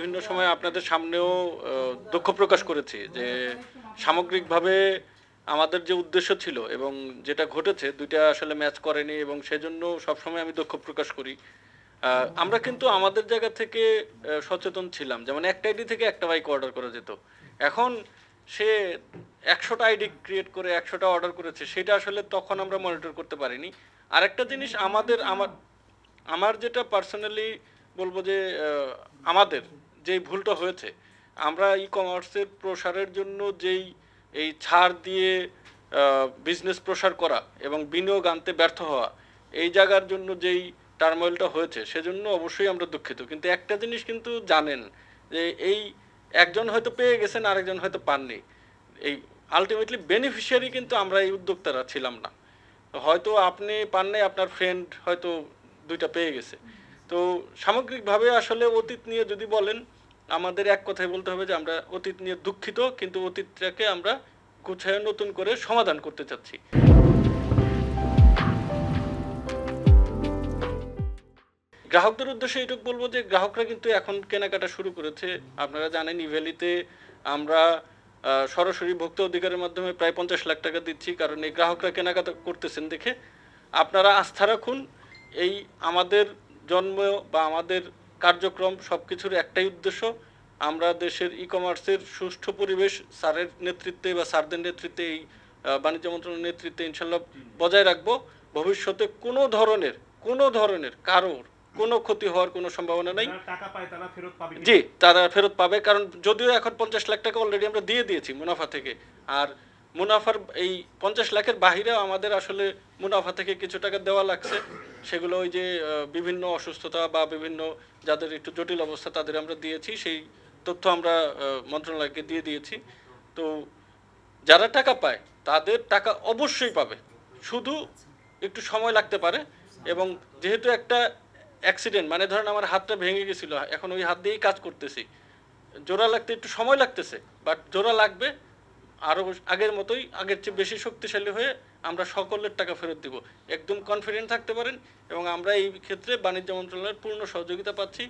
বিভিন্ন সময় আপনাদের সামনেও দুঃখ প্রকাশ করেছি যে সামগ্রিকভাবে আমাদের যে উদ্দেশ্য ছিল এবং যেটা ঘটেছে দুইটা আসলে ম্যাচ করেনি এবং সেজন্য সবসময় আমি দুঃখ প্রকাশ করি। আমরা কিন্তু আমাদের জায়গা থেকে সচেতন ছিলাম, যেমন একটা আইডি থেকে একটা বাইক অর্ডার করা যেত। এখন সে 100টা আইডি ক্রিয়েট করে 100টা অর্ডার করেছে, সেটা আসলে তখন আমরা মনিটর করতে পারিনি। আরেকটা জিনিস আমার যেটা পার্সোনালি বলবো যে আমাদের যেই ভুলটা হয়েছে, আমরা ই কমার্সের প্রসারের জন্য যেই এই ছাড় দিয়ে বিজনেস প্রসার করা এবং বিনিয়োগ আনতে ব্যর্থ হওয়া, এই জায়গার জন্য যেই টার্মোয়েলটা হয়েছে সেজন্য অবশ্যই আমরা দুঃখিত। কিন্তু একটা জিনিস কিন্তু জানেন যে এই একজন হয়তো পেয়ে গেছেন, আরেকজন হয়তো পাননি। এই আলটিমেটলি বেনিফিশিয়ারি কিন্তু আমরা এই উদ্যোক্তারা ছিলাম না। হয়তো আপনি পান নাই, আপনার ফ্রেন্ড হয়তো দুইটা পেয়ে গেছে। তো সামগ্রিকভাবে আসলে অতীত নিয়ে যদি বলেন, আমাদের এক কথায় বলতে হবে যে আমরা অতীত নিয়ে দুঃখিত, কিন্তু অতীতটাকে আমরা গুছায় নতুন করে সমাধান করতে চাচ্ছি। গ্রাহকদের উদ্দেশ্যে এইটুকু বলবো যে গ্রাহকরা কিন্তু এখন কেনাকাটা শুরু করেছে। আপনারা জানেন ইভ্যালিতে আমরা সরাসরি ভোক্তা অধিকারের মাধ্যমে প্রায় 50 লাখ টাকা দিচ্ছি, কারণ এই গ্রাহকরা কেনাকাটা করতেছেন দেখে। আপনারা আস্থা রাখুন, এই আমাদের জন্ম বা আমাদের কার্যক্রম সব কিছুর একটাই উদ্দেশ্য, আমরা দেশের ই কমার্সের সুষ্ঠু পরিবেশ স্যারের নেতৃত্বে বা স্যারদের নেতৃত্বে, এই বাণিজ্য মন্ত্রণালয়ের নেতৃত্বে ইনশাল্লাহ বজায় রাখবো। ভবিষ্যতে কোনো ধরনের কারোর কোনো ক্ষতি হওয়ার কোনো সম্ভাবনা নাই। জি, তারা ফেরত পাবে, কারণ যদিও এখন 50 লাখ টাকা অলরেডি আমরা দিয়ে দিয়েছি মুনাফা থেকে। আর মুনাফার এই 50 লাখের বাহিরে আমাদের আসলে মুনাফা থেকে কিছু টাকা দেওয়া লাগছে, সেগুলো ওই যে বিভিন্ন অসুস্থতা বা বিভিন্ন যাদের একটু জটিল অবস্থা তাদের আমরা দিয়েছি, সেই তথ্য আমরা মন্ত্রণালয়কে দিয়ে দিয়েছি। তো যারা টাকা পায় তাদের টাকা অবশ্যই পাবে, শুধু একটু সময় লাগতে পারে। এবং যেহেতু একটা অ্যাক্সিডেন্ট, মানে ধরেন আমার হাতটা ভেঙে গেছিলো, এখন ওই হাত দিয়েই কাজ করতেছি, জোড়া লাগতে একটু সময় লাগতেছে, বাট জোড়া লাগবে। আরও আগের মতোই, আগের চেয়ে বেশি শক্তিশালী হয়ে আমরা সকলের টাকা ফেরত দিব, একদম কনফিডেন্ট থাকতে পারেন। এবং আমরা এই ক্ষেত্রে বাণিজ্য মন্ত্রণালয়ের পূর্ণ সহযোগিতা পাচ্ছি।